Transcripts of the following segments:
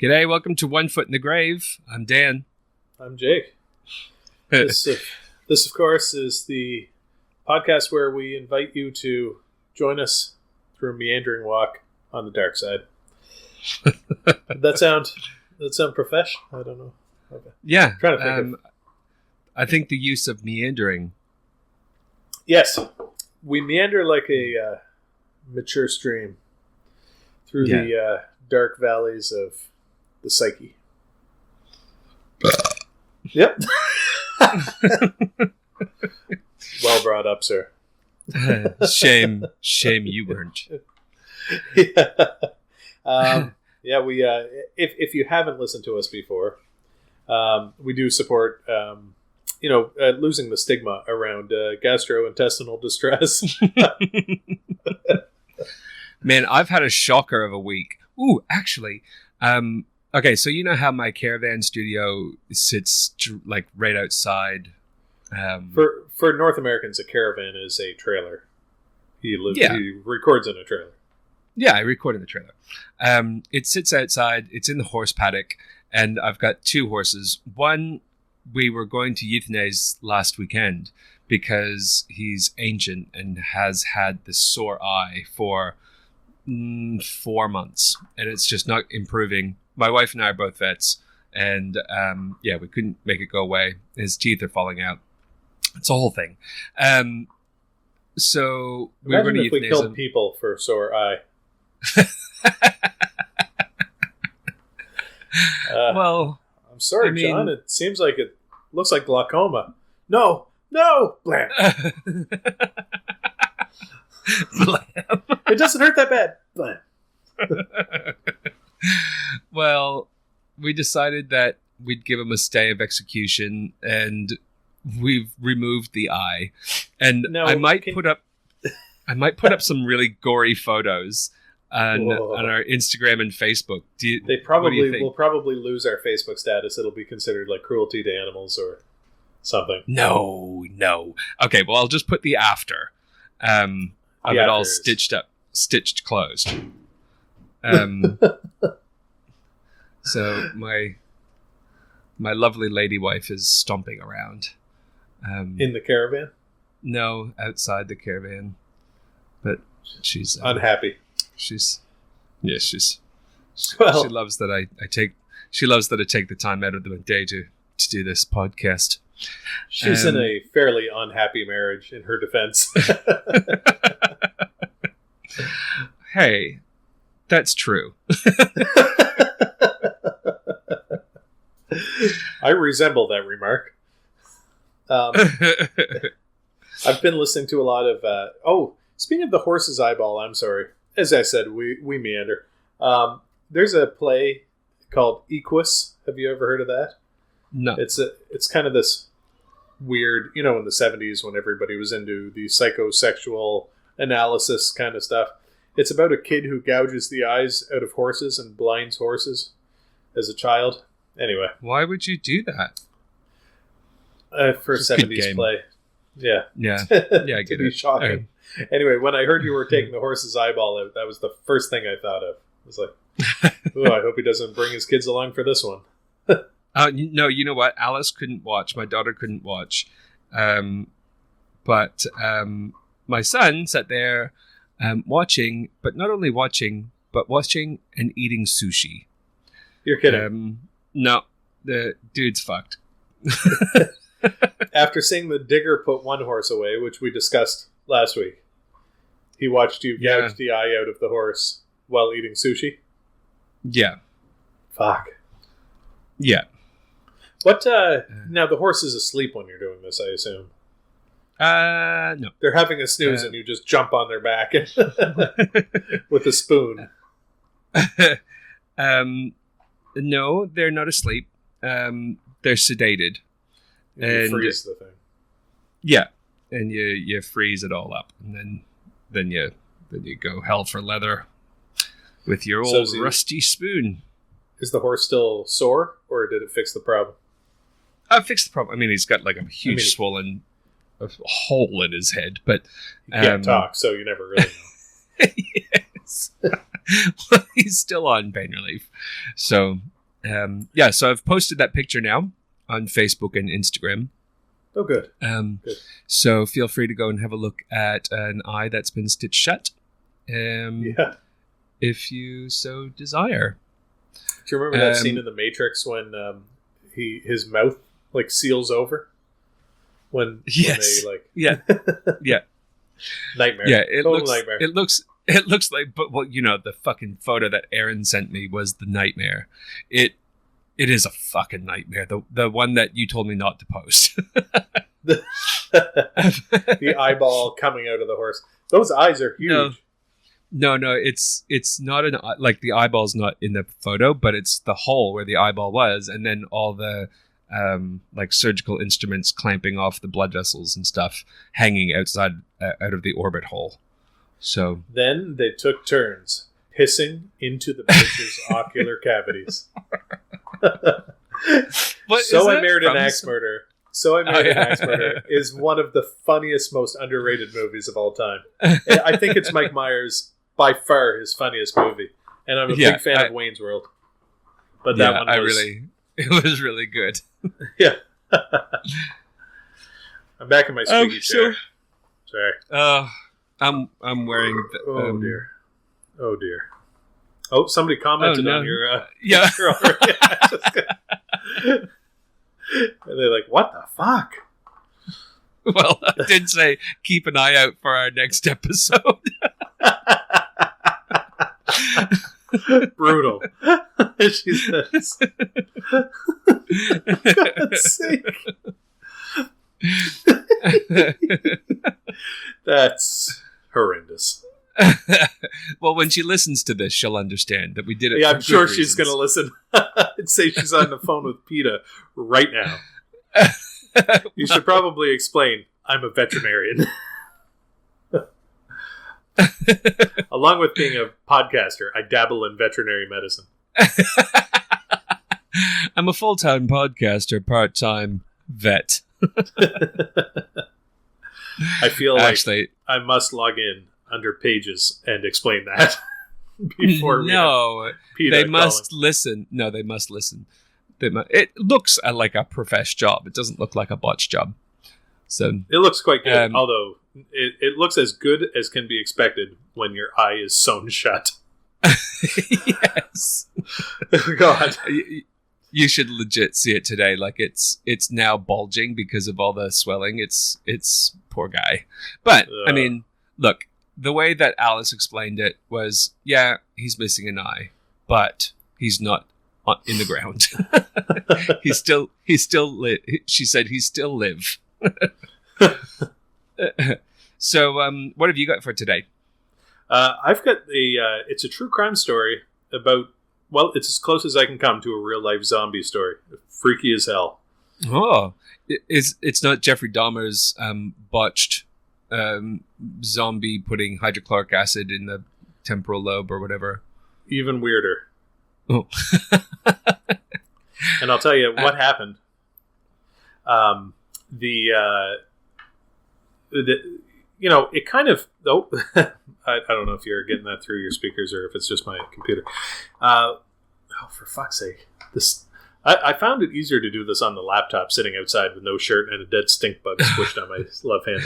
G'day, welcome to One Foot in the Grave. I'm Dan. I'm Jake. This, of course, is the podcast where we invite you to join us through a meandering walk on the dark side. That sound professional? I don't know. Okay. Yeah. I'm trying to think I think the use of meandering. Yes. We meander like a mature stream through the dark valleys of the psyche. Yep. Well brought up, sir. Shame you weren't. We if you haven't listened to us before, we do support losing the stigma around gastrointestinal distress. Man, I've had a shocker of a week. Ooh, actually, okay, so you know how my caravan studio sits like right outside. For North Americans, a caravan is a trailer. He records in a trailer. Yeah, I record in the trailer. It sits outside. It's in the horse paddock, and I've got two horses. One, we were going to euthanize last weekend because he's ancient and has had this sore eye for 4 months, and it's just not improving. My wife and I are both vets, and we couldn't make it go away. His teeth are falling out. It's a whole thing. So we were going to euthanize him. Imagine if we killed people for sore eye. Well, I'm sorry, John. It seems like it looks like glaucoma. No, blam. Blam. It doesn't hurt that bad. Blam. Well, we decided that we'd give him a stay of execution, and we've removed the eye. And no, I might put up some really gory photos on our Instagram and Facebook. We'll probably lose our Facebook status. It'll be considered like cruelty to animals or something. No. Okay, well, I'll just put the after of it all stitched closed. So my lovely lady wife is stomping around. In the caravan? No, outside the caravan. But she's unhappy. She loves that I take the time out of the day to do this podcast. She's in a fairly unhappy marriage, in her defense. Hey, that's true. I resemble that remark. I've been listening to a lot of... speaking of the horse's eyeball, I'm sorry. As I said, we meander. There's a play called Equus. Have you ever heard of that? No. It's kind of this weird, in the 70s when everybody was into the psychosexual analysis kind of stuff. It's about a kid who gouges the eyes out of horses and blinds horses as a child. Anyway. Why would you do that? For a 70s play. Yeah. Yeah. Yeah, I get it. Shocking. Anyway, when I heard you were taking the horse's eyeball out, that was the first thing I thought of. I was like, oh, I hope he doesn't bring his kids along for this one. No, you know what? Alice couldn't watch. My daughter couldn't watch. But my son sat there watching, but not only watching, but watching and eating sushi. You're kidding. No, the dude's fucked. After seeing the digger put one horse away, which we discussed last week, he watched you gouge the eye out of the horse while eating sushi? Yeah. Fuck. Yeah. What, now the horse is asleep when you're doing this, I assume. No. They're having a snooze and you just jump on their back with a spoon. No, they're not asleep. They're sedated. And you freeze the thing. Yeah. And you freeze it all up. And then you go hell for leather with your old rusty spoon. Is the horse still sore, or did it fix the problem? Fix the problem. I mean, he's got like a huge swollen hole in his head, but you can't talk, so you never really know. Yes. Well, he's still on pain relief, so Yeah, so I've posted that picture now on Facebook and Instagram. Oh, good. Good. So feel free to go and have a look at an eye that's been stitched shut. Yeah. If you so desire. Do you remember that scene in The Matrix when his mouth like seals over? When Yes. they like Yeah. Yeah. Nightmare. Yeah. Nightmare. It looks like, but well, the fucking photo that Aaron sent me was the nightmare. It is a fucking nightmare. The one that you told me not to post. The eyeball coming out of the horse. Those eyes are huge. No, it's not like the eyeball's not in the photo, but it's the hole where the eyeball was, and then all the like surgical instruments clamping off the blood vessels and stuff hanging outside out of the orbit hole. So then they took turns pissing into the bitch's ocular cavities. So I Married an Axe Murder. So I Married an Axe Murder is one of the funniest, most underrated movies of all time. I think it's Mike Myers, by far his funniest movie, and I'm a big fan of Wayne's World. But that one was it was really good. Yeah. I'm back in my squeaky chair. Sorry. I'm wearing. Oh dear. Oh dear. Oh, somebody commented on your yeah. picture already. And they're like, "What the fuck?" Well, I did say keep an eye out for our next episode. Brutal. She says. For God's sake. That's horrendous. Well, when she listens to this, she'll understand that we did it. Yeah, I'm sure she's going to listen and say she's on the phone with PETA right now. You should probably explain, I'm a veterinarian. Along with being a podcaster, I dabble in veterinary medicine. I'm a full-time podcaster, part-time vet. I feel like I must log in under Pages and explain that before they must listen. No, they must listen. It looks like a profesh job. It doesn't look like a botch job. So it looks quite good, although it looks as good as can be expected when your eye is sewn shut. Yes. God. You should legit see it today. Like it's now bulging because of all the swelling. It's poor guy. But I mean, look, the way that Alice explained it was, yeah, he's missing an eye, but he's not in the ground. He's still she said he's still live. So what have you got for today? I've got it's a true crime story about, well, it's as close as I can come to a real life zombie story. Freaky as hell. Oh, it's not Jeffrey Dahmer's botched zombie putting hydrochloric acid in the temporal lobe or whatever. Even weirder. Oh. And I'll tell you what happened. It kind of, though, I don't know if you're getting that through your speakers or if it's just my computer. For fuck's sake. I found it easier to do this on the laptop sitting outside with no shirt and a dead stink bug squished on my left hand.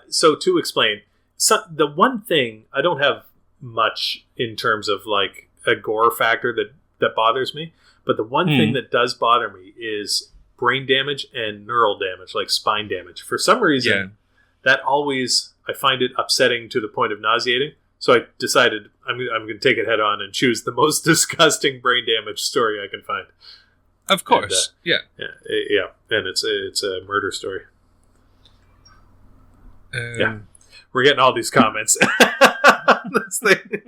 So to explain, the one thing, I don't have much in terms of like a gore factor that bothers me, but the one thing that does bother me is brain damage and neural damage, like spine damage. For some reason, that always, I find it upsetting to the point of nauseating. So I decided I'm going to take it head on and choose the most disgusting brain damage story I can find. Of course, and, yeah, and it's a murder story. Yeah, we're getting all these comments. This thing.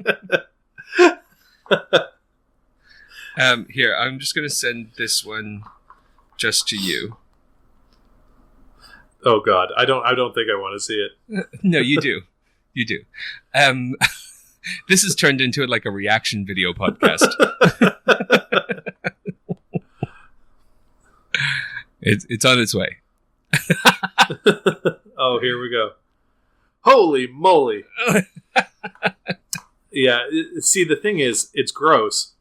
Here, I'm just going to send this one just to you. Oh God, I don't think I want to see it. No, you do. You do. This has turned into like a reaction video podcast. It's on its way. Oh, here we go. Holy moly. Yeah. See, the thing is, it's gross,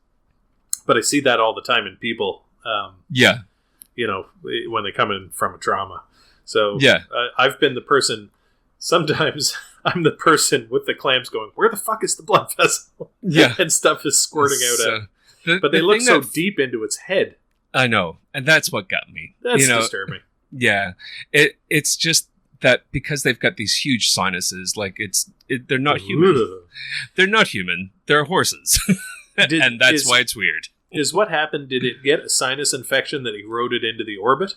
but I see that all the time in people. Yeah. When they come in from a trauma. So Yeah. I've been the person. Sometimes I'm the person with the clamps going, where the fuck is the blood vessel? Yeah. And stuff is squirting out. But they look so deep into its head. I know. And that's what got me. That's disturbing. Yeah. It's just that because they've got these huge sinuses, like they're not human. Ugh. They're not human. They're horses. And that's why it's weird. Is what happened, did it get a sinus infection that eroded into the orbit?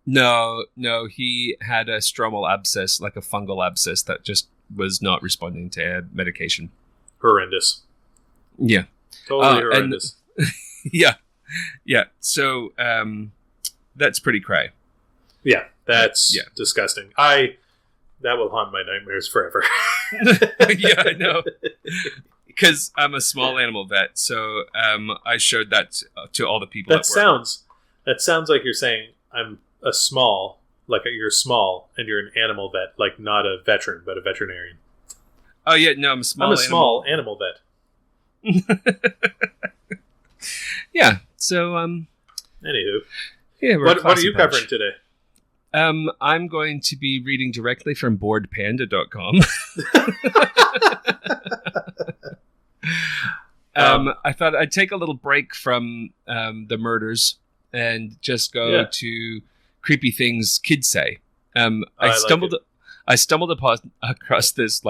No, he had a stromal abscess, like a fungal abscess that just was not responding to medication. Horrendous. Yeah. Totally horrendous. Yeah. So that's pretty cray. Yeah, that's disgusting. That will haunt my nightmares forever. Yeah, I know. Because I'm a small animal vet, so I showed that to all the people. That sounds like you're saying I'm a small, like you're small, and you're an animal vet, like not a veteran, but a veterinarian. Oh yeah, no, I'm a small animal vet. Yeah. So anywho, yeah. What are you covering today? I'm going to be reading directly from boredpanda.com. I thought I'd take a little break from the murders and just go to creepy things kids say. I stumbled across this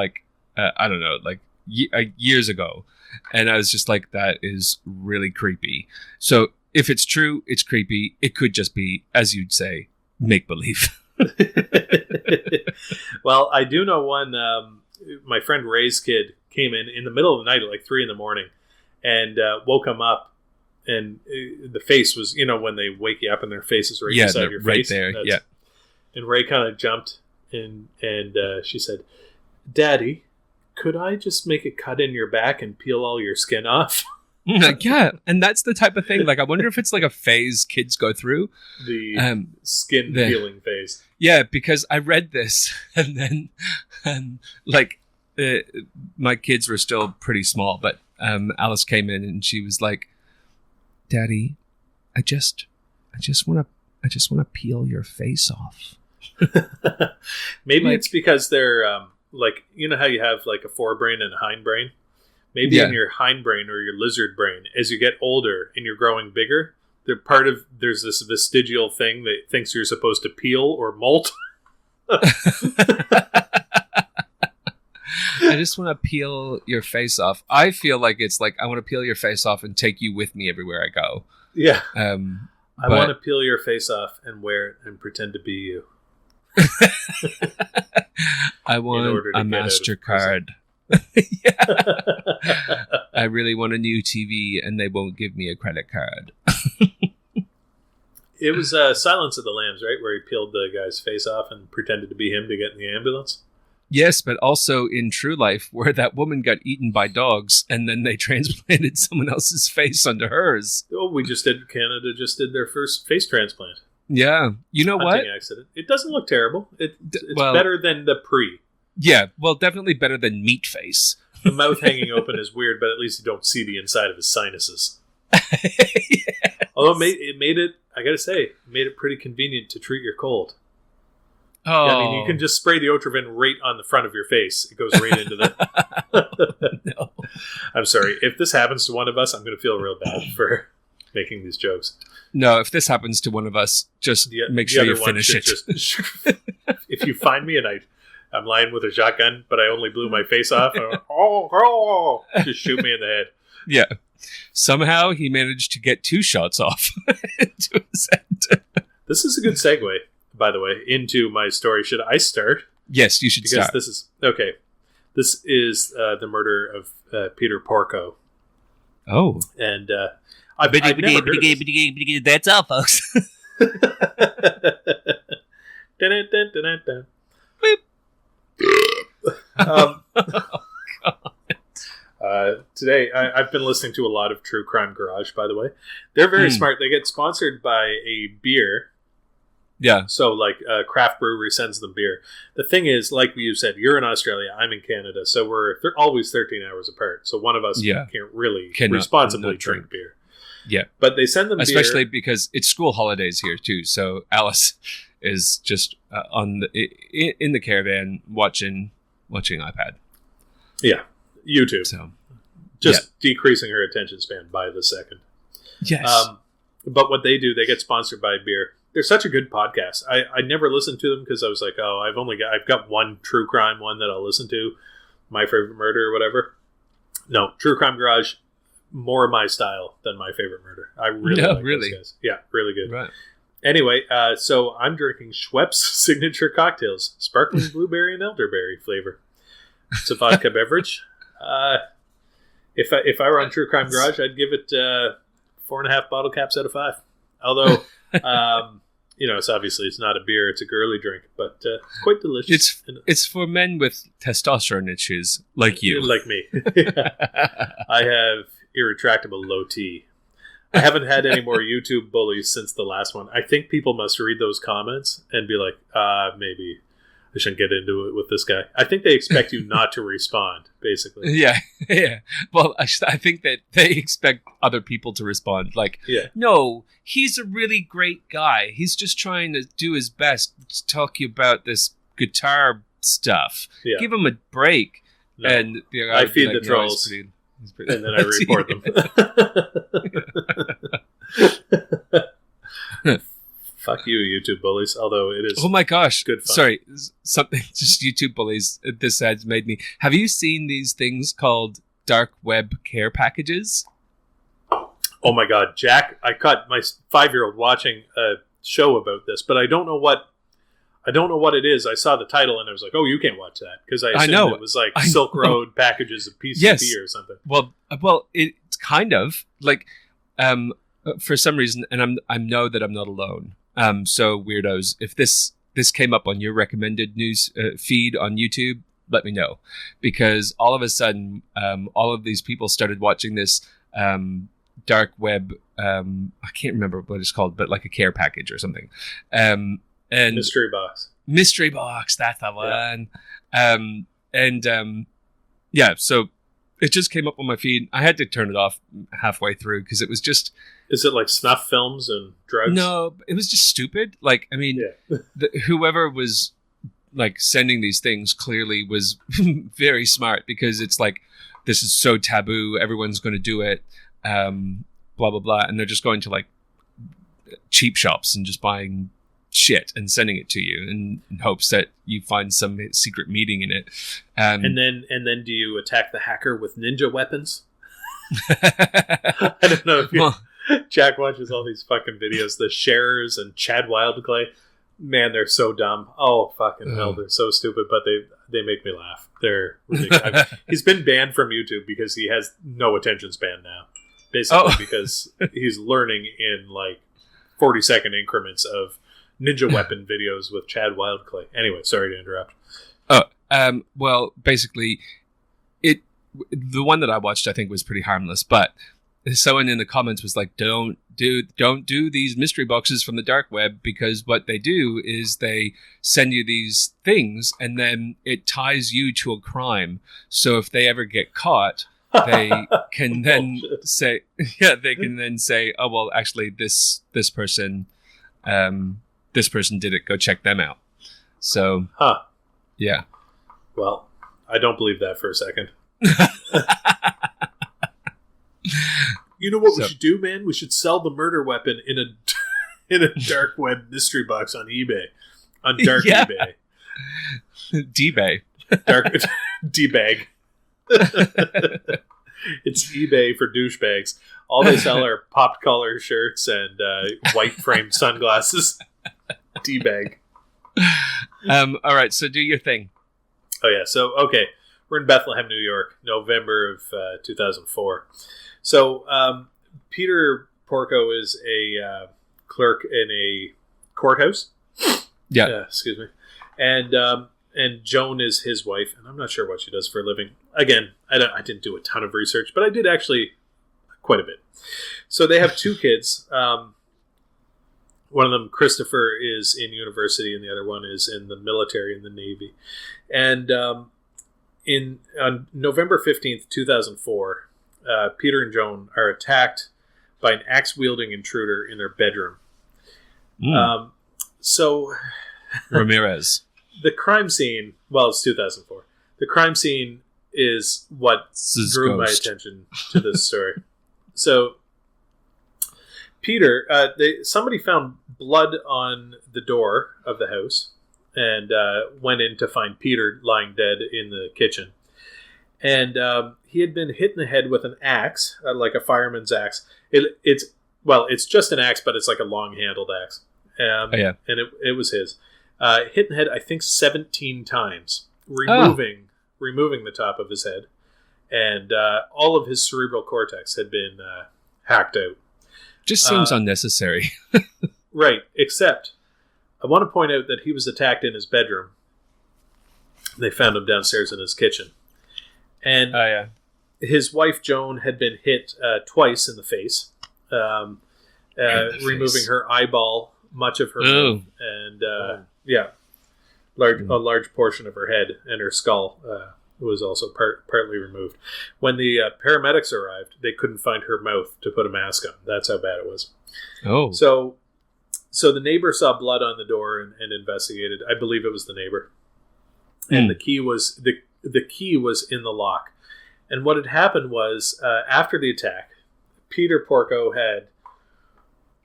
I don't know, years ago, and I was just like, that is really creepy. So if it's true, it's creepy. It could just be, as you'd say, make believe. Well, I do know one. My friend Ray's kid came in the middle of the night at 3 a.m. and woke him up, and the face was, when they wake you up and their face is right inside your face. Right there. Yeah. And Ray kind of jumped and she said, "Daddy, could I just make a cut in your back and peel all your skin off?" Yeah, and that's the type of thing. I wonder if it's a phase kids go through. The skin peeling phase. Yeah, because I read this and then my kids were still pretty small, but Alice came in and she was like, "Daddy, I just want to peel your face off." Maybe it's because they're how you have a forebrain and a hindbrain. Maybe in your hindbrain or your lizard brain, as you get older and you're growing bigger, there's this vestigial thing that thinks you're supposed to peel or molt. I just want to peel your face off. I feel like it's I want to peel your face off and take you with me everywhere I go. Yeah. I want to peel your face off and wear it and pretend to be you. I want a MasterCard. Yeah. I really want a new TV and they won't give me a credit card. It was Silence of the Lambs, right? Where he peeled the guy's face off and pretended to be him to get in the ambulance. Yes, but also in True Life, where that woman got eaten by dogs and then they transplanted someone else's face onto hers. Oh, Canada just did their first face transplant. Yeah. You know what? Accident. It doesn't look terrible. It's better than the pre. Yeah, well, definitely better than meat face. The mouth hanging open is weird, but at least you don't see the inside of his sinuses. Yes. Although it made it pretty convenient to treat your cold. Oh. Yeah, I mean, you can just spray the Otriven right on the front of your face. It goes right into the... No. I'm sorry. If this happens to one of us, I'm going to feel real bad for making these jokes. No, if this happens to one of us, just make sure you finish it. If you find me and I'm lying with a shotgun, but I only blew my face off, just shoot me in the head. Yeah. Somehow he managed to get 2 shots off to his head. This is a good segue, by the way, into my story. Should I start? Yes, you should start. This is the murder of Peter Porco. Oh. And I've never heard of this. That's all, folks. Today, I've been listening to a lot of True Crime Garage, by the way. They're very smart. They get sponsored by a beer Yeah. So, like, a craft brewery sends them beer. The thing is, like you said, you're in Australia, I'm in Canada, so we're always 13 hours apart. So one of us can't really responsibly drink beer. Yeah. But they send them especially beer. Because it's school holidays here, too. So Alice is just in the caravan watching iPad. Yeah. YouTube. So decreasing her attention span by the second. Yes. But what they do, they get sponsored by beer. They're such a good podcast. I never listened to them because I was like, oh, I've got one true crime one that I'll listen to, My Favorite Murder or whatever. No, True Crime Garage, more my style than My Favorite Murder. I really like those guys. Yeah, really good. Right. Anyway, so I'm drinking Schweppes Signature Cocktails, sparkling blueberry and elderberry flavor. It's a vodka beverage. If I were on True Crime Garage, I'd give it 4.5 bottle caps out of 5. Although, it's not a beer; it's a girly drink, but it's quite delicious. It's for men with testosterone issues, like you, like me. I have irretractable low T. I haven't had any more YouTube bullies since the last one. I think people must read those comments and be like, maybe I shouldn't get into it with this guy. I think they expect you not to respond, basically. Yeah. Well, I think that they expect other people to respond. Like, no, he's a really great guy. He's just trying to do his best to talk you about this guitar stuff. Yeah. Give him a break. No. And I feed the trolls. And then I report them. Fuck you, YouTube bullies. Although it is. Oh my gosh! Good fun. Sorry, something. Just YouTube bullies. This has made me. Have you seen these things called dark web care packages? Oh my god, Jack! I caught my 5-year-old watching a show about this, but I don't know what it is. I saw the title and I was like, "Oh, you can't watch that," because I assumed it was like Silk Road packages of PCB or something. Well, it's kind of like, for some reason, and I know that I'm not alone. So weirdos, if this came up on your recommended news feed on YouTube, let me know, because all of a sudden, all of these people started watching this dark web. I can't remember what it's called, but like a care package or something. And Mystery Box. That's the one. So it just came up on my feed. I had to turn it off halfway through because it was just. Is it like snuff films and drugs? No, it was just stupid. Like, I mean, whoever was like sending these things clearly was very smart, because it's like, this is so taboo. Everyone's going to do it. Blah, blah, blah. And they're just going to like cheap shops and just buying shit and sending it to you in hopes that you find some secret meaning in it. And then do you attack the hacker with ninja weapons? I don't know if you... Jack watches all these fucking videos, the Sharers and Chad Wildclay. Man, they're so dumb. Oh, fucking hell, they're so stupid, but they make me laugh. They're ridiculous. He's been banned from YouTube because he has no attention span now. Basically, because he's learning in like 40-second increments of ninja weapon videos with Chad Wildclay. Anyway, sorry to interrupt. Well, basically, the one that I watched, I think, was pretty harmless, but someone in the comments was like, don't do these mystery boxes from the dark web, because what they do is they send you these things and then it ties you to a crime. So if they ever get caught, they can then say, oh, well, actually this person did it. Go check them out. So, yeah. Well, I don't believe that for a second. You know what we should do, man? We should sell the murder weapon in a dark web mystery box on eBay. On dark eBay. D-Bay. Dark D-bag. It's eBay for douchebags. All they sell are popped collar shirts and white framed sunglasses. D-bag. All right, so do your thing. Oh yeah, so okay. We're in Bethlehem, New York, November of 2004. So Peter Porco is a clerk in a courthouse. Yeah. Excuse me. And Joan is his wife, and I'm not sure what she does for a living. Again, I didn't do a ton of research, but I did actually quite a bit. So they have 2 kids. One of them, Christopher, is in university, and the other one is in the military, in the Navy. And on November 15th, 2004, Peter and Joan are attacked by an axe-wielding intruder in their bedroom. So Ramirez. The crime scene, well, it's 2004. The crime scene is what drew my attention to this story. So Peter, somebody found blood on the door of the house and went in to find Peter lying dead in the kitchen. And he had been hit in the head with an axe, like a fireman's axe. It's just an axe, but it's like a long-handled axe. And it was his. Hit in the head, I think, 17 times, removing the top of his head. And all of his cerebral cortex had been hacked out. Just seems unnecessary. Right, except I want to point out that he was attacked in his bedroom. They found him downstairs in his kitchen. And his wife, Joan, had been hit twice in the face, removing her eyeball, much of her mouth, and a large portion of her head, and her skull was also partly removed. When the paramedics arrived, they couldn't find her mouth to put a mask on. That's how bad it was. Oh. So the neighbor saw blood on the door and investigated. I believe it was the neighbor. And the key was in the lock. And what had happened was, after the attack, Peter Porco had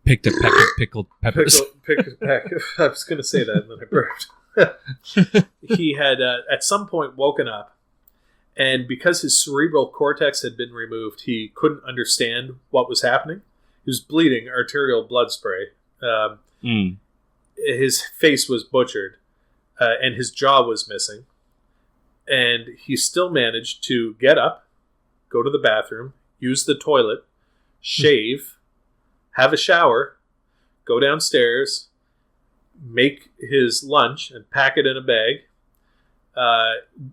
picked a peck of pickled peppers. I was going to say that, and then I burped. He had, at some point, woken up, and because his cerebral cortex had been removed, he couldn't understand what was happening. He was bleeding, arterial blood spray. His face was butchered, and his jaw was missing. And he still managed to get up, go to the bathroom, use the toilet, shave, have a shower, go downstairs, make his lunch, and pack it in a bag.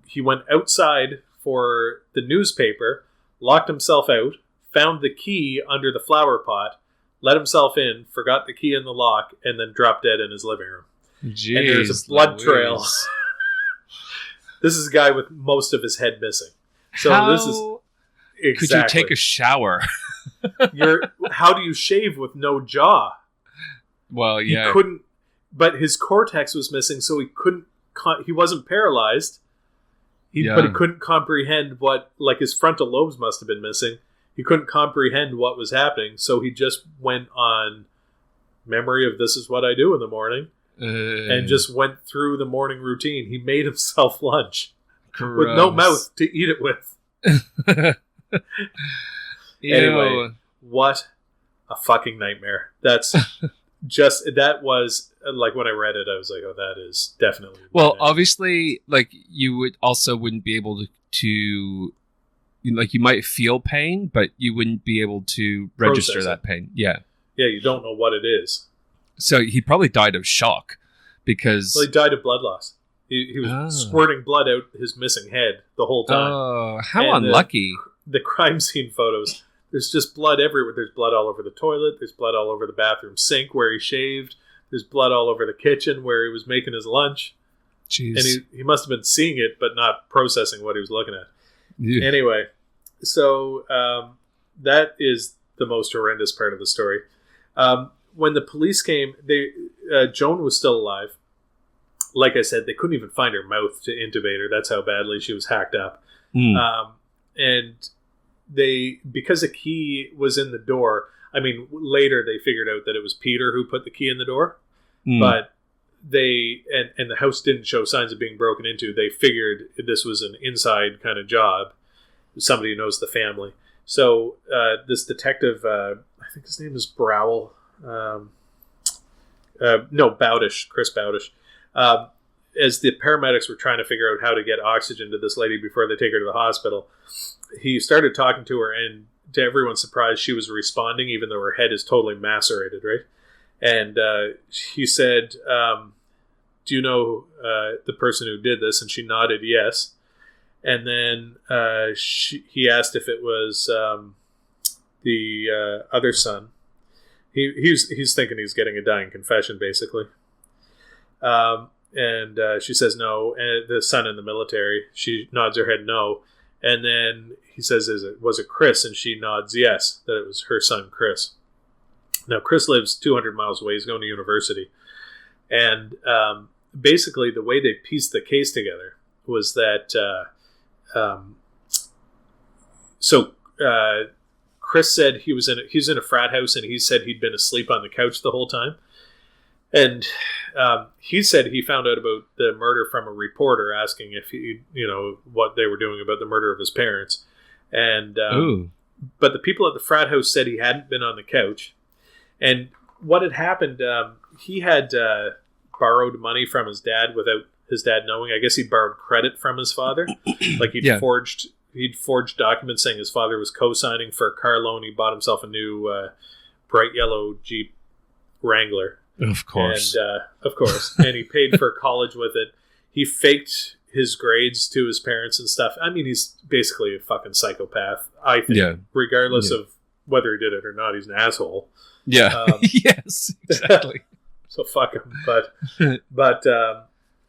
He went outside for the newspaper, locked himself out, found the key under the flower pot, let himself in, forgot the key in the lock, and then dropped dead in his living room. Jeez, and there's a blood trail. This is a guy with most of his head missing. So this is exactly. Could you take a shower? How do you shave with no jaw? Well, yeah. He couldn't, but his cortex was missing, so he couldn't. He wasn't paralyzed. But he couldn't comprehend what, like his frontal lobes must have been missing. He couldn't comprehend what was happening, so he just went on memory of this is what I do in the morning, and just went through the morning routine. He made himself lunch with no mouth to eat it with. Anyway, what a fucking nightmare. That's that was, like, when I read it, I was like, oh, that is definitely. Well, obviously, like, you wouldn't be able to like, you might feel pain, but you wouldn't be able to register that pain. Yeah. Yeah, you don't know what it is. So he probably died of shock because... Well, he died of blood loss. He was squirting blood out his missing head the whole time. Oh, how unlucky. The crime scene photos, there's just blood everywhere. There's blood all over the toilet. There's blood all over the bathroom sink where he shaved. There's blood all over the kitchen where he was making his lunch. Jeez. And he must have been seeing it, but not processing what he was looking at. Yeah. Anyway, so that is the most horrendous part of the story. When the police came, Joan was still alive. Like I said, they couldn't even find her mouth to intubate her. That's how badly she was hacked up. And because a key was in the door, I mean, later they figured out that it was Peter who put the key in the door. But and the house didn't show signs of being broken into. They figured this was an inside kind of job. Somebody who knows the family. So this detective, I think his name is Browell. Bowdish, Chris Bowdish. As the paramedics were trying to figure out how to get oxygen to this lady before they take her to the hospital, he started talking to her, and to everyone's surprise, she was responding, even though her head is totally macerated, right? And he said, do you know the person who did this? And she nodded yes. And then he asked if it was the other son. he's thinking he's getting a dying confession, basically. And she says no. And the son in the military, she nods her head no. And then he says, was it Chris? And she nods yes, that it was her son, Chris. Now, Chris lives 200 miles away. He's going to university. And basically, the way they pieced the case together was that... Chris said he was in a frat house, and he said he'd been asleep on the couch the whole time. And he said he found out about the murder from a reporter asking if what they were doing about the murder of his parents. And but the people at the frat house said he hadn't been on the couch. And what had happened, he had borrowed money from his dad without his dad knowing. I guess he borrowed credit from his father, like he'd forged documents saying his father was co-signing for a car loan. He bought himself a new bright yellow Jeep Wrangler. Of course. And he paid for college with it. He faked his grades to his parents and stuff. I mean, he's basically a fucking psychopath, I think. Yeah. Regardless of whether he did it or not, he's an asshole. Yeah. Yes, exactly. So fuck him. But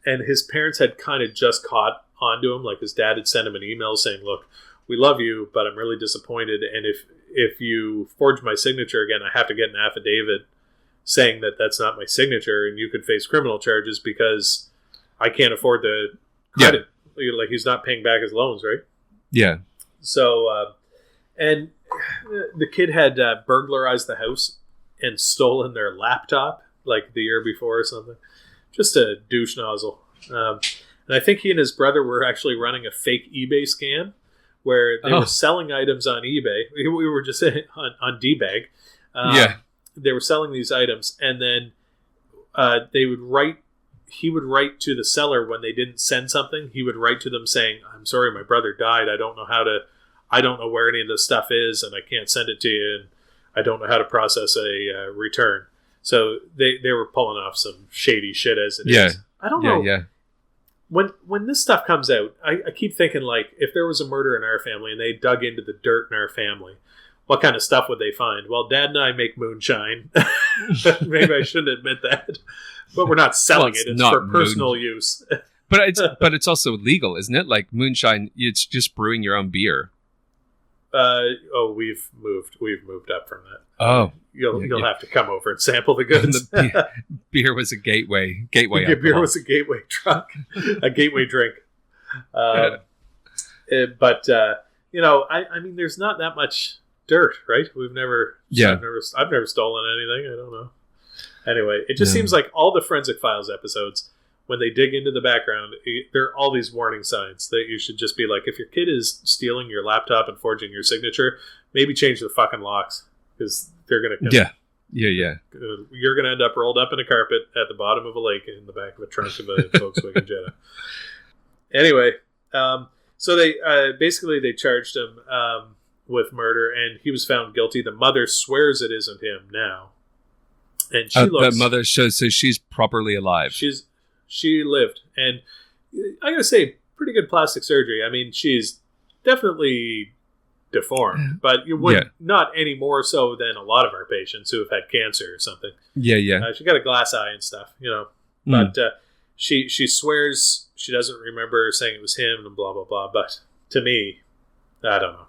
and his parents had kind of just caught onto him. Like, his dad had sent him an email saying, look, we love you, but I'm really disappointed. And if you forge my signature again, I have to get an affidavit saying that that's not my signature, and you could face criminal charges because I can't afford the credit. Yeah. Like, he's not paying back his loans, right? Yeah. So, and the kid had burglarized the house and stolen their laptop like the year before or something. Just a douche nozzle. And I think he and his brother were actually running a fake eBay scam where they were selling items on eBay. We were just on D-Bag. They were selling these items, and then he would write to the seller when they didn't send something. He would write to them saying, I'm sorry, my brother died. I don't know where any of this stuff is, and I can't send it to you, and I don't know how to process a return. So they were pulling off some shady shit as it is. I don't know. Yeah. When this stuff comes out, I keep thinking, like, if there was a murder in our family and they dug into the dirt in our family, what kind of stuff would they find? Well, Dad and I make moonshine. Maybe I shouldn't admit that. But we're not selling it. It's for personal use. But it's also legal, isn't it? Like, moonshine, it's just brewing your own beer. We've moved up from that. Oh. You'll have to come over and sample the goods. Beer was a gateway. Beer was a gateway drunk. A gateway drink. I mean, there's not that much dirt, right? I've never stolen anything. I don't know. Anyway, it just seems like all the Forensic Files episodes, when they dig into the background, there are all these warning signs that you should just be like, if your kid is stealing your laptop and forging your signature, maybe change the fucking locks, because they're gonna you're gonna end up rolled up in a carpet at the bottom of a lake in the back of a trunk of a Volkswagen Jetta. Anyway, so they charged him with murder, and he was found guilty. The mother swears it isn't him now, and the mother shows so she's properly alive. She lived, and I gotta say, pretty good plastic surgery. I mean, she's definitely deformed, but you would not any more so than a lot of our patients who have had cancer or something. She got a glass eye and stuff, but she swears she doesn't remember saying it was him and blah blah blah. But to me, I don't know.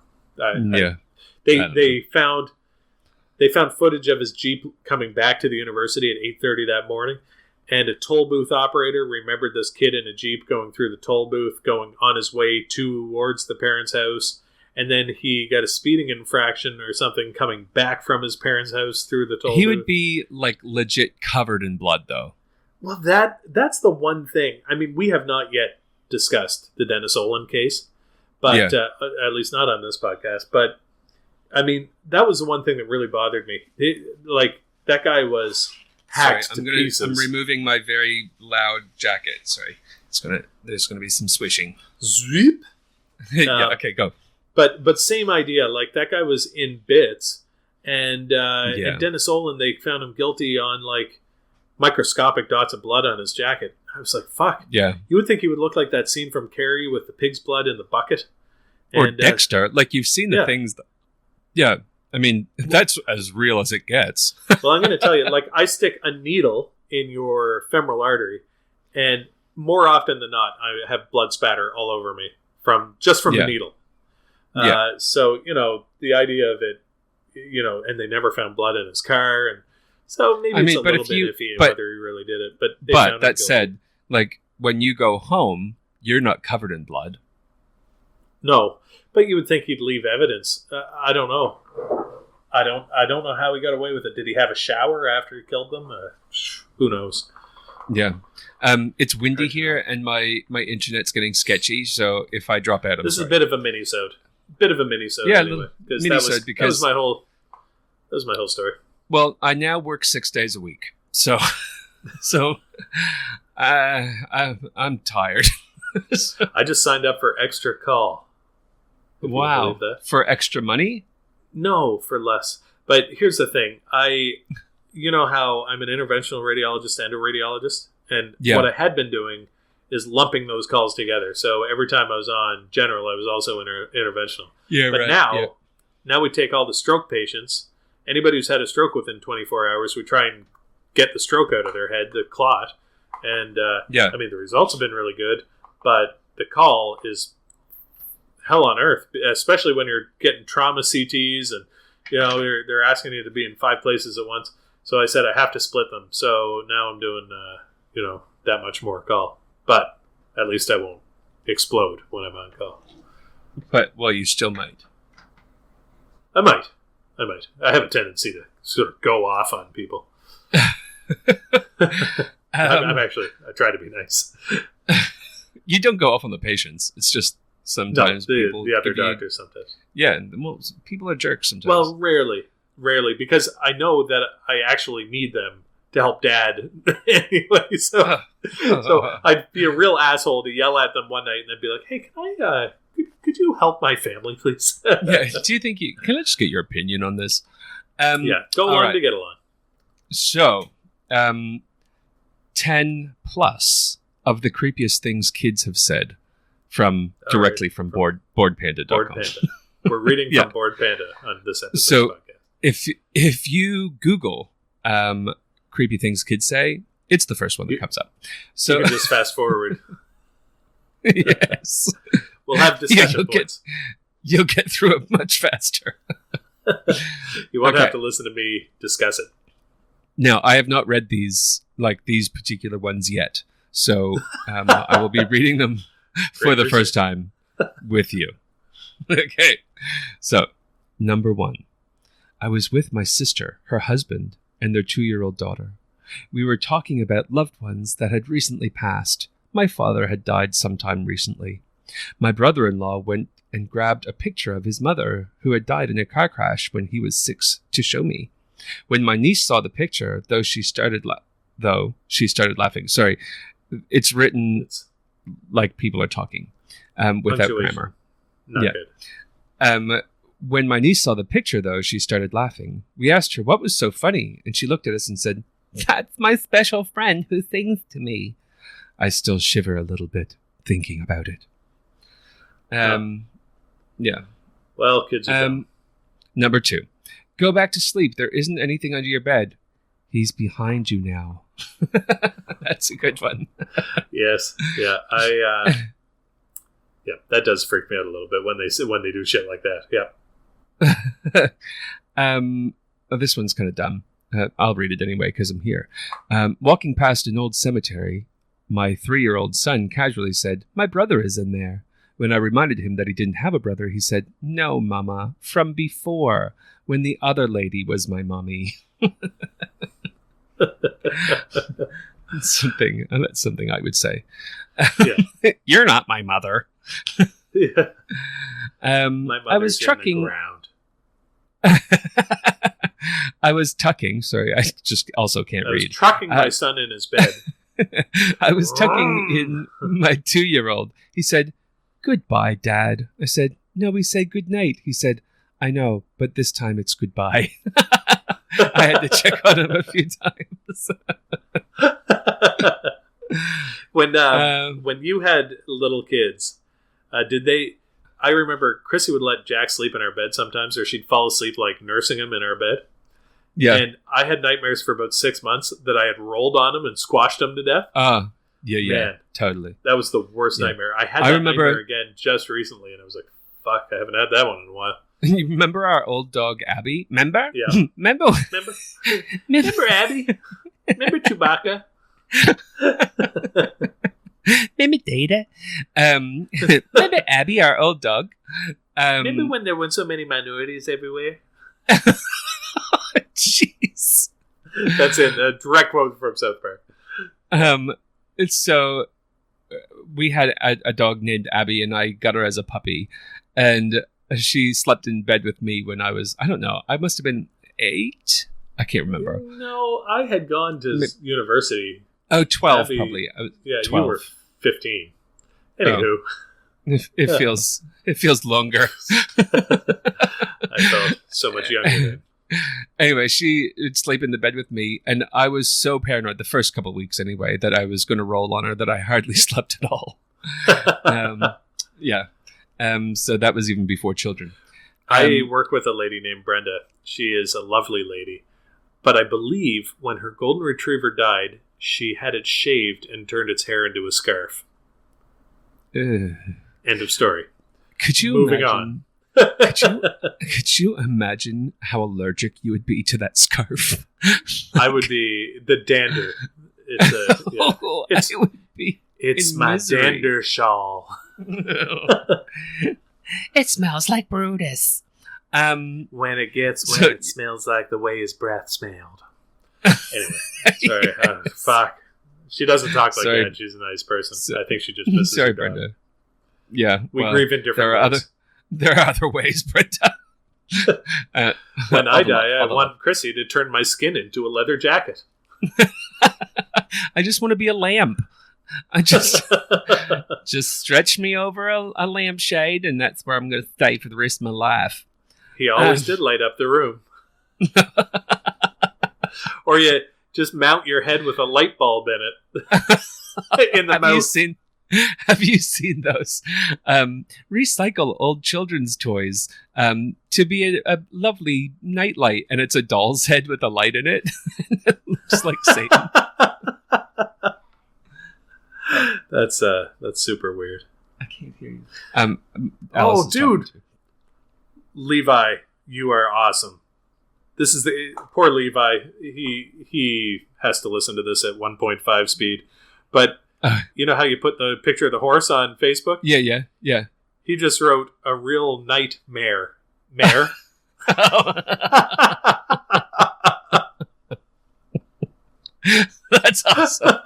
They found footage of his Jeep coming back to the university at 8:30 that morning, and a toll booth operator remembered this kid in a Jeep going through the toll booth, going on his way towards the parents' house. And then he got a speeding infraction or something coming back from his parents' house through the toll booth. He would be, like, legit covered in blood, though. Well, that's the one thing. I mean, we have not yet discussed the Dennis Olin case, but at least not on this podcast. But, I mean, that was the one thing that really bothered me. That guy was hacked to pieces. I'm removing my very loud jacket. Sorry. There's going to be some swishing. Zweep. Okay, go. But same idea. Like, that guy was in bits, and Dennis Olin, they found him guilty on, like, microscopic dots of blood on his jacket. I was like, fuck. Yeah. You would think he would look like that scene from Carrie with the pig's blood in the bucket. Or Dexter. Like, you've seen the things. I mean, that's as real as it gets. Well, I'm going to tell you, like, I stick a needle in your femoral artery, and more often than not, I have blood spatter all over me from the needle. So, the idea of it, and they never found blood in his car, and so maybe it's a little bit iffy whether he really did it. But that said, like, when you go home, you're not covered in blood. No, but you would think he'd leave evidence. I don't know. I don't know how he got away with it. Did he have a shower after he killed them? Who knows? Yeah. It's windy here, and my internet's getting sketchy, so if I drop out, this is a bit of a mini-sode. Yeah, anyway, because that was my whole story. Well, I now work 6 days a week, so I'm tired. I just signed up for extra call. Wow, for extra money? No, for less. But here's the thing: you know how I'm an interventional radiologist and a radiologist, and what I had been doing is lumping those calls together. So every time I was on general, I was also interventional. Yeah, but right. Now we take all the stroke patients. Anybody who's had a stroke within 24 hours, we try and get the stroke out of their head, the clot. And I mean, the results have been really good, but the call is hell on earth, especially when you're getting trauma CTs and they're asking you to be in 5 places at once. So I said I have to split them. So now I'm doing that much more call. But at least I won't explode when I'm on call. But, well, you still might. I might. I have a tendency to sort of go off on people. I try to be nice. You don't go off on the patients. It's just sometimes people... the other doctors sometimes. Yeah, well, people are jerks sometimes. Well, rarely, because I know that I actually need them to help Dad anyway. So I'd be a real asshole to yell at them one night and then be like, "Hey, can I? Could you help my family, please?" Yeah. Do you think can I just get your opinion on this? Go along to get along. So, 10 plus of the creepiest things kids have said directly from BoredPanda.com. Bored Panda. We're reading from Bored Panda on this episode. So, podcast. if you Google creepy things kids say, it's the first one that comes up. So you can just fast forward. Yes. We'll have discussion points. You'll get through it much faster. You won't have to listen to me discuss it. Now, I have not read these particular ones yet. So I will be reading them for the first time with you. Okay. So, number 1. I was with my sister, her husband, and their 2-year-old daughter. We were talking about loved ones that had recently passed. My father had died sometime recently. My brother-in-law went and grabbed a picture of his mother, who had died in a car crash when he was 6, to show me. When my niece saw the picture, she started laughing. Sorry, it's written like people are talking without grammar. Not good. When my niece saw the picture, though, she started laughing. We asked her what was so funny, and she looked at us and said, "That's my special friend who sings to me." I still shiver a little bit thinking about it. Yeah. Well, kids are dumb. Number 2. Go back to sleep. There isn't anything under your bed. He's behind you now. That's a good one. Yes. Yeah. Yeah, that does freak me out a little bit when they do shit like that. Yeah. This one's kind of dumb. I'll read it anyway because I'm here. Walking past an old cemetery, my 3-year-old son casually said, "My brother is in there." When I reminded him that he didn't have a brother, he said, "No, Mama, from before, when the other lady was my mommy." That's something I would say. Yeah. You're not my mother. Yeah. My mother's I was trucking. I was tucking. Sorry, I just also can't read. I was trucking my son in his bed. I was tucking in my 2-year-old. He said, "Goodbye, Dad." I said, "No, we say good night." He said, "I know, but this time it's goodbye." I had to check on him a few times. When you had little kids, did they? I remember Chrissy would let Jack sleep in our bed sometimes, or she'd fall asleep like nursing him in our bed. Yeah. And I had nightmares for about 6 months that I had rolled on him and squashed him to death. Yeah, Man, totally. that was the worst nightmare. I had that nightmare again just recently, and I was like, fuck, I haven't had that one in a while. You remember our old dog, Abby? Remember? Yeah. Remember Abby? Remember Chewbacca? Remember Data? Remember Abby, our old dog? Remember when there weren't so many minorities everywhere? Jeez. That's it. A direct quote from South Park. So we had a dog named Abby, and I got her as a puppy, and she slept in bed with me when I was, I don't know, I must have been 8. I can't remember. No, I had gone to university. Oh, 12 Abby, probably. Yeah, 12. You were 15. Anywho. It feels longer. I felt so much younger then. Anyway, she would sleep in the bed with me, and I was so paranoid the first couple of weeks anyway that I was going to roll on her that I hardly slept at all. So that was even before children. I work with a lady named Brenda. She is a lovely lady. But I believe when her golden retriever died, she had it shaved and turned its hair into a scarf. End of story. Could you Moving imagine? Could you imagine how allergic you would be to that scarf? I would be the dander. It's my dander shawl. It smells like Brutus. When it smells like the way his breath smelled. Anyway, sorry. Fuck. She doesn't talk like that. She's a nice person. I think she just misses sorry, her Brenda. Yeah, we grieve in different ways. There are other ways, Brenda. When I die, I want Chrissy to turn my skin into a leather jacket. I just want to be a lamp. I just stretch me over a lampshade, and that's where I'm going to stay for the rest of my life. He always did light up the room. Or you just mount your head with a light bulb in it. In the mouth. Have you seen those? Recycle old children's toys to be a lovely nightlight, and it's a doll's head with a light in it. It looks like Satan. That's super weird. I can't hear you. Dude, Levi, you are awesome. This is the poor Levi. He has to listen to this at 1.5 speed, but. You know how you put the picture of the horse on Facebook? Yeah. He just wrote a real nightmare. Mare? That's awesome.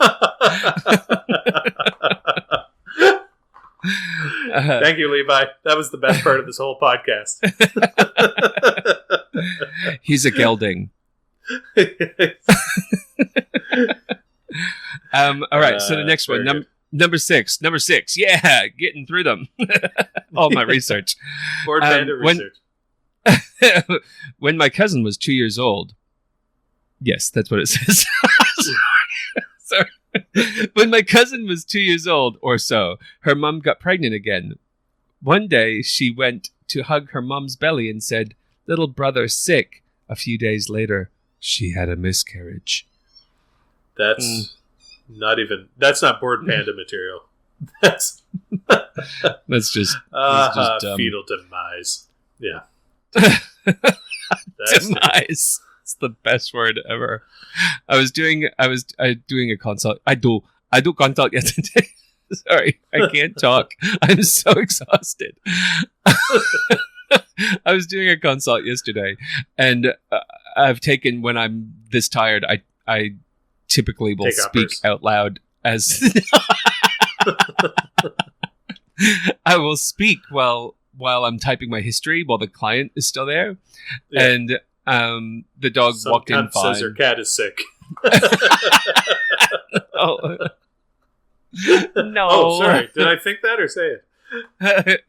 Thank you, Levi. That was the best part of this whole podcast. He's a gelding. All right, so the next one, number six. Yeah, getting through them. All my research. Board Panda research. When my cousin was 2 years old. Yes, that's what it says. Sorry. When my cousin was 2 years old or so, her mum got pregnant again. One day, she went to hug her mum's belly and said, "Little brother sick." A few days later, she had a miscarriage. That's not Board Panda material. That's just fetal demise. Yeah. Demise. It's the best word ever. I was doing a consult. I do consult yesterday. Sorry, I can't talk. I'm so exhausted. I was doing a consult yesterday, and I've taken, when I'm this tired, I typically will speak out loud as I will speak while I'm typing my history while the client is still there, and the dog walked in fine. Says her cat is sick. Oh. No. Oh, sorry. Did I think that or say it?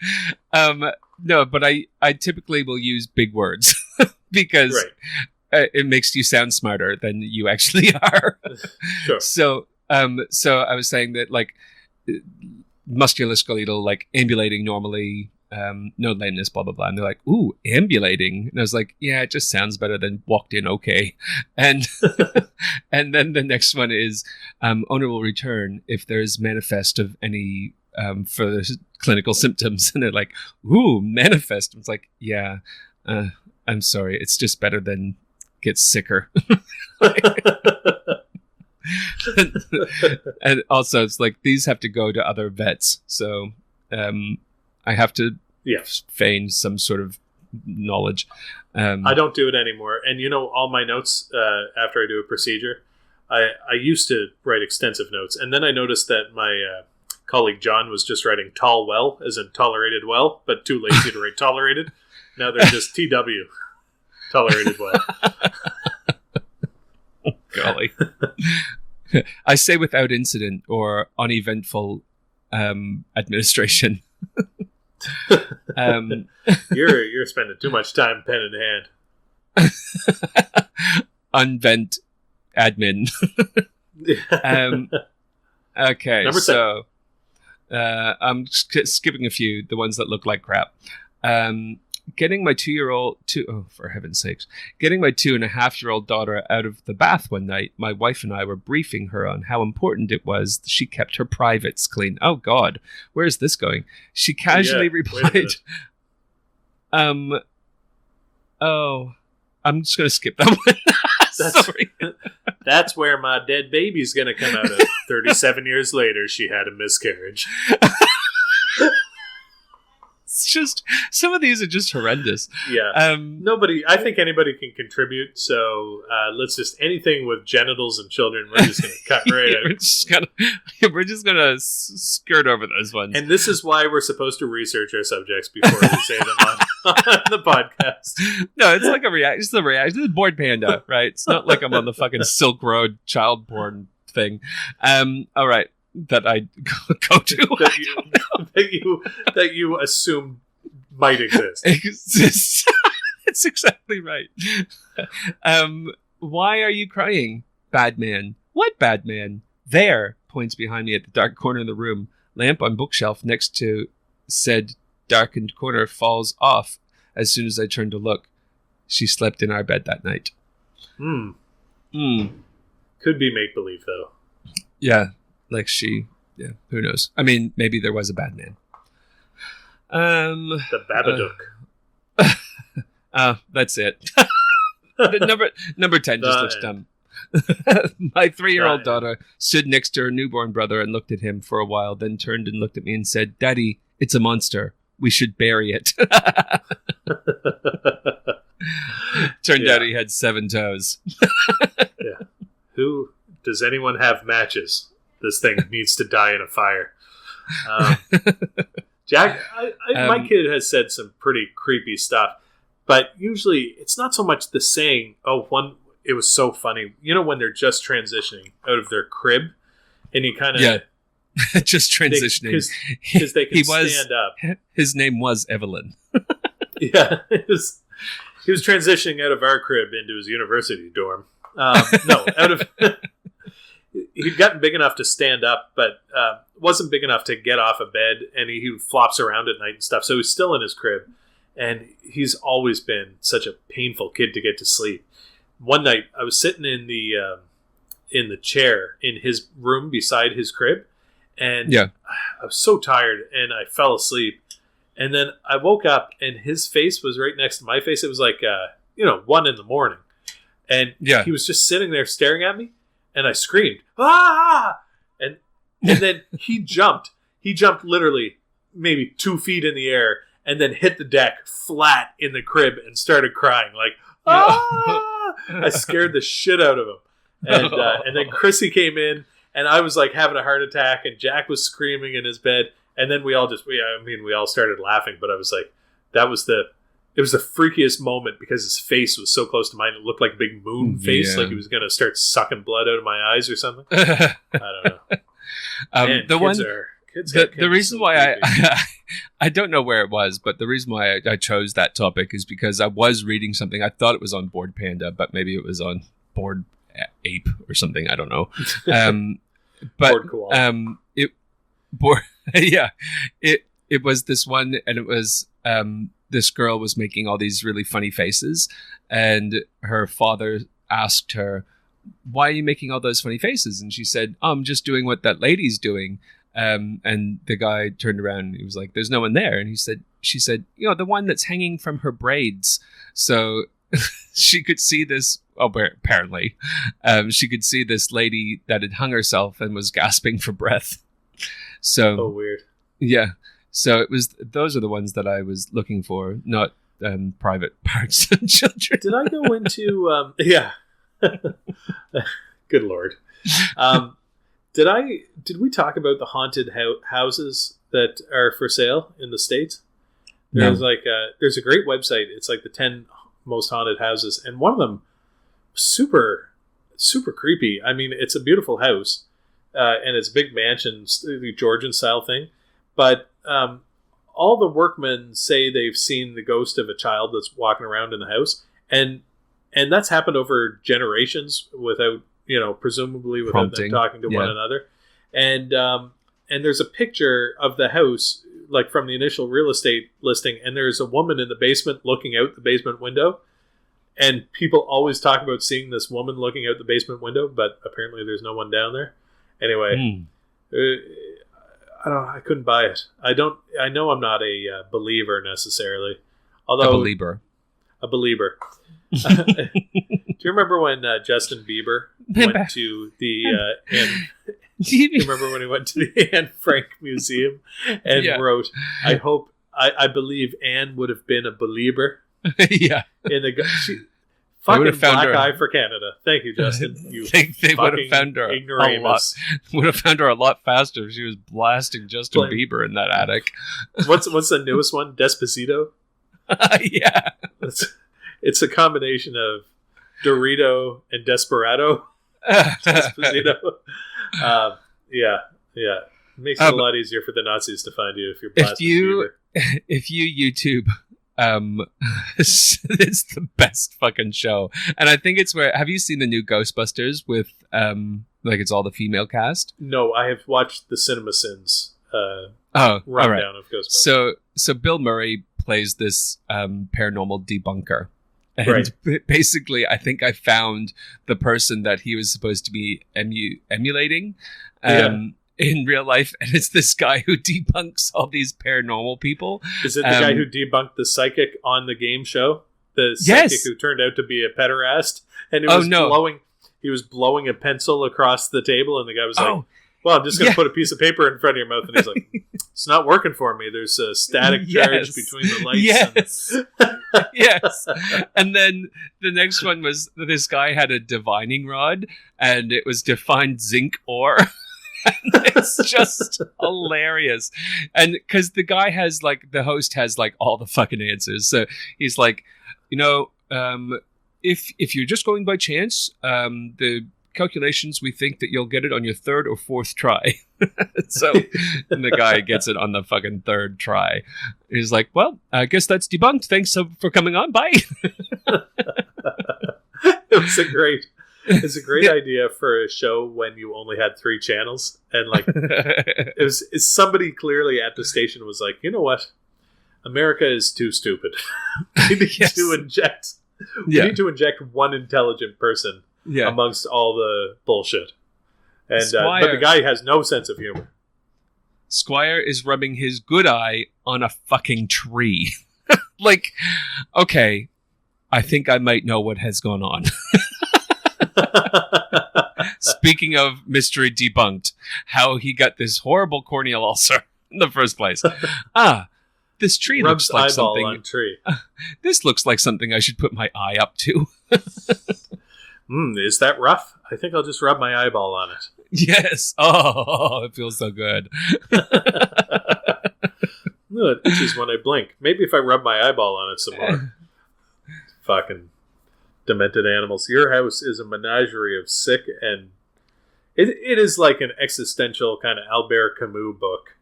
No, but I typically will use big words because it makes you sound smarter than you actually are. Sure. So I was saying that, like, musculoskeletal, like ambulating normally, no lameness, blah blah blah. And they're like, ooh, ambulating. And I was like, yeah, it just sounds better than walked in okay. And and then the next one is owner will return if there's manifest of any further clinical symptoms. And they're like, ooh, manifest. It's like, yeah, I'm sorry, it's just better than get sicker. And also it's like these have to go to other vets, so I have to feign some sort of knowledge. I don't do it anymore. And all my notes after I do a procedure, I used to write extensive notes, and then I noticed that my colleague John was just writing tall well, as in tolerated well, but too lazy to write tolerated. Now they're just TW, tolerated well. Golly. I say without incident or uneventful administration. You're spending too much time pen in hand. Unvent admin. Okay, Number so I'm skipping a few, the ones that look like crap. Getting my 2-year-old for heaven's sakes, getting my 2.5-year-old daughter out of the bath one night, my wife and I were briefing her on how important it was that she kept her privates clean. Oh God, where is this going? She casually replied, oh, I'm just going to skip that one. Sorry. That's where my dead baby's going to come out of. 37 years later, she had a miscarriage. It's just, some of these are just horrendous. Yeah. I think anybody can contribute. So let's just, anything with genitals and children, we're just going to cut right out. We're just going to skirt over those ones. And this is why we're supposed to research our subjects before we say them on the podcast. No, it's like a reaction. It's the reaction. It's Bored Panda, right? It's not like I'm on the fucking Silk Road child porn thing. All right. That I go to. that you assume might exist. Exists. That's exactly right. Why are you crying, bad man? What bad man? There, points behind me at the dark corner of the room. Lamp on bookshelf next to said darkened corner falls off as soon as I turn to look. She slept in our bed that night. Could be make-believe, though. Yeah. Like who knows? I mean, maybe there was a bad man. The Babadook. That's it. number 10 just looks dumb. My 3-year-old daughter stood next to her newborn brother and looked at him for a while, then turned and looked at me and said, "Daddy, it's a monster. We should bury it." Turned out he had 7 toes. Yeah. Does anyone have matches? This thing needs to die in a fire. Jack, my kid has said some pretty creepy stuff, but usually it's not so much the saying, it was so funny. When they're just transitioning out of their crib and you kind of... Yeah, just transitioning. Because they can stand up. His name was Evelyn. Yeah, he was transitioning out of our crib into his university dorm. Out of... He'd gotten big enough to stand up, but wasn't big enough to get off of bed, and he flops around at night and stuff. So he's still in his crib, and he's always been such a painful kid to get to sleep. One night, I was sitting in the chair in his room beside his crib, and I was so tired, and I fell asleep. And then I woke up, and his face was right next to my face. It was like 1 a.m, and he was just sitting there staring at me. And I screamed, "Ah!" And then he jumped. He jumped literally maybe 2 feet in the air and then hit the deck flat in the crib and started crying like, "Ah!" I scared the shit out of him. And then Chrissy came in and I was like having a heart attack and Jack was screaming in his bed. And then we all started laughing, but I was like, it was the freakiest moment because his face was so close to mine. It looked like a big moon face, like he was going to start sucking blood out of my eyes or something. I don't know. The reason why I don't know where it was, but the reason why I chose that topic is because I was reading something. I thought it was on Bored Panda, but maybe it was on Bored Ape or something. I don't know. But Bored Koala. it was this one, and it was this girl was making all these really funny faces, and her father asked her, "Why are you making all those funny faces?" And she said, "Oh, I'm just doing what that lady's doing." And the guy turned around and he was like, "There's no one there." And she said, the one that's hanging from her braids. So she could see this. Oh, apparently, she could see this lady that had hung herself and was gasping for breath. So, weird. Yeah. So those are the ones that I was looking for, not private parts of children. Did I go into, yeah. Good Lord. Did we talk about the haunted houses that are for sale in the States? There's there's a great website. It's like the 10 most haunted houses. And one of them, super, super creepy. I mean, it's a beautiful house. And it's a big mansion, the Georgian style thing. But all the workmen say they've seen the ghost of a child that's walking around in the house. And that's happened over generations without, presumably without prompting. them talking to one another. And there's a picture of the house, like from the initial real estate listing, and there's a woman in the basement looking out the basement window. And people always talk about seeing this woman looking out the basement window, but apparently there's no one down there. Anyway, I couldn't buy it. I know I'm not a believer necessarily. Although a believer. Do you remember when Justin Bieber went to the do you remember when he went to the Anne Frank Museum and wrote, I believe Anne would have been a believer. Yeah. In the fucking black eye for Canada. Thank you, Justin. They would have found her ignoramus. Would have found her a lot faster if she was blasting Justin Bieber in that attic. What's the newest one? Despacito? Yeah. It's a combination of Dorito and Desperado. Despacito. Yeah. It makes it a lot easier for the Nazis to find you if you're blasting Bieber. If you YouTube, it's the best fucking show. And I think it's where, have you seen the new Ghostbusters with, it's all the female cast? No, I have watched the CinemaSins rundown of Ghostbusters. So Bill Murray plays this paranormal debunker. And basically, I think I found the person that he was supposed to be emulating in real life. And it's this guy who debunks all these paranormal people. Is it the guy who debunked the psychic on the game show? The psychic who turned out to be a pederast? And he was blowing a pencil across the table. And the guy was like, well, I'm just going to put a piece of paper in front of your mouth. And he's like, it's not working for me. There's a static charge between the lights. Yes. Yes. And then the next one was this guy had a divining rod and it was defined zinc ore. It's just hilarious. And because the guy has the host has all the fucking answers. So he's like, if you're just going by chance, the calculations, we think that you'll get it on your third or fourth try. So and the guy gets it on the fucking third try. He's like, well, I guess that's debunked. Thanks for coming on. Bye. It's a great idea for a show when you only had 3 channels. And somebody clearly at the station was like, you know what? America is too stupid. We need to inject one intelligent person amongst all the bullshit. And but the guy has no sense of humor. Squire is rubbing his good eye on a fucking tree. Okay, I think I might know what has gone on. Speaking of mystery debunked, how he got this horrible corneal ulcer in the first place. This tree looks like something. On tree. This looks like something I should put my eye up to. Is that rough? I think I'll just rub my eyeball on it. Yes. Oh, it feels so good. No, it itches when I blink. Maybe if I rub my eyeball on it some more. Fucking demented animals. Your house is a menagerie of sick, and it is like an existential kind of Albert Camus book.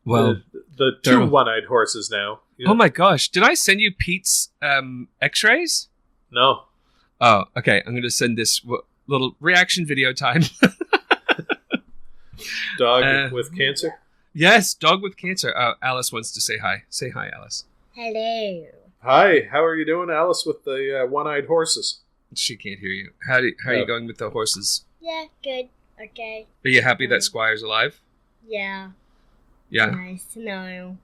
Well, the 2 one-eyed horses now. Oh my gosh. Did I send you Pete's x-rays? No. Oh, okay. I'm going to send this little reaction video time. Dog with cancer? Yes, dog with cancer. Alice wants to say hi. Say hi, Alice. Hello. Hi, how are you doing, Alice, with the one-eyed horses? She can't hear you. How are you going with the horses? Yeah, good. Okay. Are you happy that Squire's alive? Yeah. Yeah. Nice to know.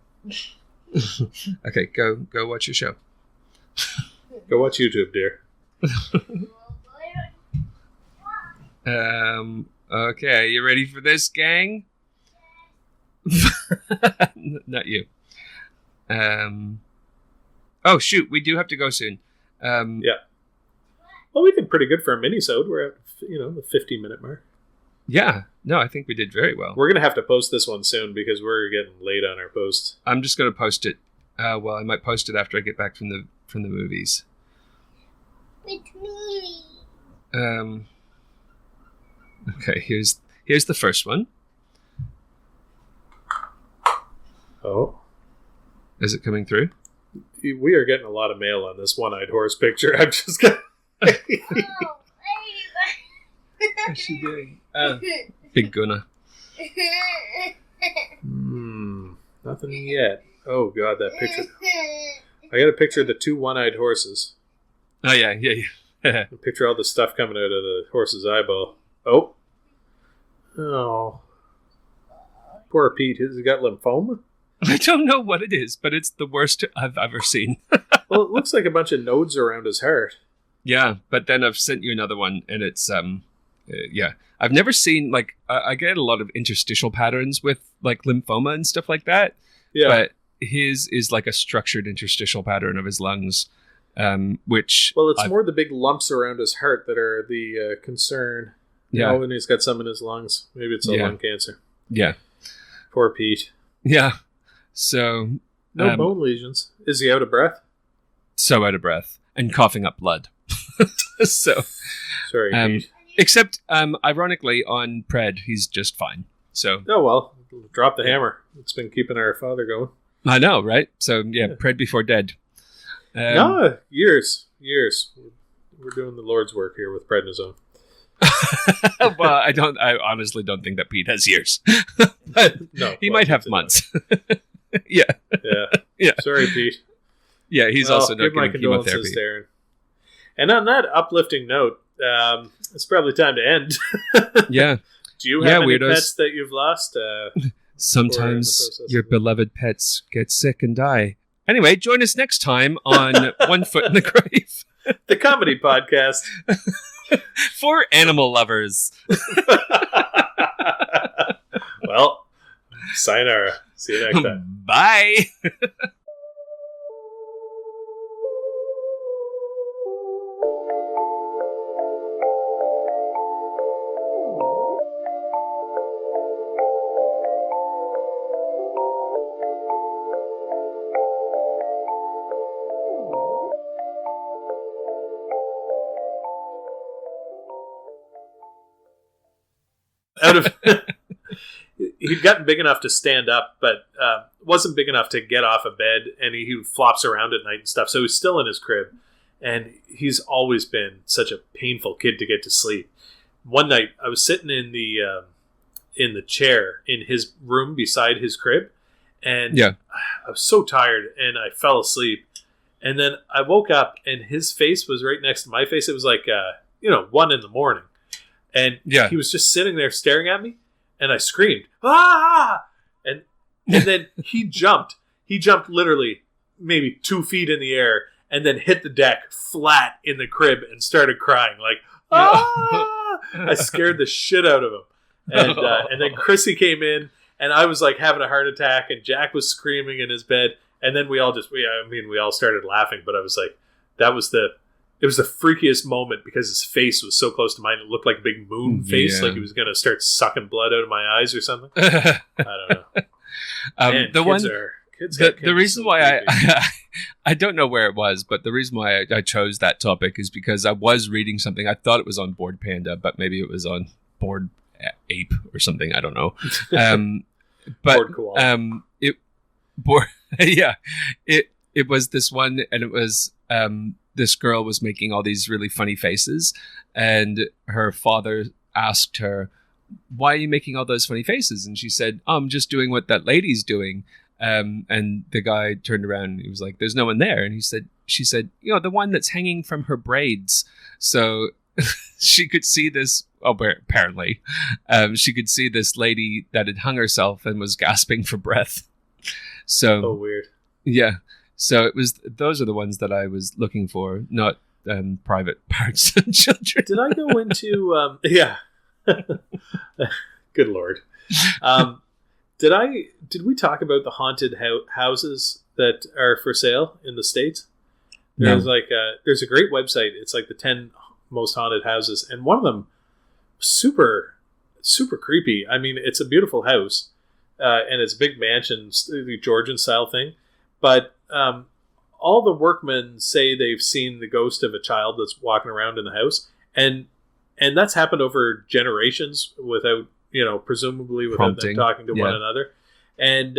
Okay, go watch your show. Go watch YouTube, dear. Okay, you ready for this, gang? Not you. Oh shoot, we do have to go soon. Yeah. Well, we did pretty good for a mini-sode. We're at, the 50-minute mark. Yeah. No, I think we did very well. We're going to have to post this one soon because we're getting late on our post. I'm just going to post it. Well, I might post it after I get back from the movies. With me. Okay, here's the first one. Oh. Is it coming through? We are getting a lot of mail on this one-eyed horse picture. I'm just going Oh, What's she doing? Big Gunna. Nothing yet. Oh, God, that picture. I got a picture of the two one-eyed horses. Oh, yeah. A picture of all the stuff coming out of the horse's eyeball. Oh. Poor Pete. Has he got lymphoma? I don't know what it is, but it's the worst I've ever seen. Well, it looks like a bunch of nodes around his heart. Yeah, but then I've sent you another one, and it's yeah. I've never seen I get a lot of interstitial patterns with like lymphoma and stuff like that. Yeah, but his is like a structured interstitial pattern of his lungs, which it's more the big lumps around his heart that are the concern. Yeah, and he's got some in his lungs. Maybe it's lung cancer. Yeah, poor Pete. Yeah, so no bone lesions. Is he out of breath? So out of breath and coughing up blood. So sorry, Pete. Except, ironically, on Pred, he's just fine. So drop the hammer. It's been keeping our father going. I know, right? So yeah. Pred before dead. No, years. We're doing the Lord's work here with prednisone. Well, I honestly don't think that Pete has years. But no, he might have months. Yeah. Sorry, Pete. Yeah, he's also not getting chemotherapy. Darren. And on that uplifting note, it's probably time to end. Yeah. Do you have any weirdos. pets that you've lost? Sometimes your beloved pets get sick and die. Anyway, join us next time on One Foot in the Grave. The comedy podcast. For animal lovers. Well, sayonara. See you next time. Bye. He'd gotten big enough to stand up, but wasn't big enough to get off of bed, and he flops around at night and stuff. So he's still in his crib, and he's always been such a painful kid to get to sleep. One night, I was sitting in the chair in his room beside his crib, and I was so tired, and I fell asleep. And then I woke up, and his face was right next to my face. It was like 1 a.m, and he was just sitting there staring at me. And I screamed, "Ah!" And then he jumped. He jumped literally maybe 2 feet in the air and then hit the deck flat in the crib and started crying like, "Ah!" I scared the shit out of him. And then Chrissy came in and I was like having a heart attack and Jack was screaming in his bed. And then we all started laughing. But I was like, it was the freakiest moment because his face was so close to mine. It looked like a big moon face, like he was going to start sucking blood out of my eyes or something. I don't know. Man, the reason why I don't know where it was, but the reason why I chose that topic is because I was reading something. I thought it was on Board Panda, but maybe it was on Board Ape or something. I don't know. But it was this one, and it was this girl was making all these really funny faces, and her father asked her, why are you making all those funny faces? And she said, oh, I'm just doing what that lady's doing. And the guy turned around and he was like, there's no one there. And she said, the one that's hanging from her braids. So she could see this, apparently, she could see this lady that had hung herself and was gasping for breath. So, weird. Yeah. So those are the ones that I was looking for, not private parts of children. Did I go into, yeah. Good Lord. Did we talk about the haunted houses that are for sale in the States? There's there's a great website. It's like the 10 most haunted houses, and one of them super, super creepy. I mean, it's a beautiful house, and it's a big mansion, the Georgian style thing. But all the workmen say they've seen the ghost of a child that's walking around in the house, and that's happened over generations without, presumably without Prompting. them talking to one another. And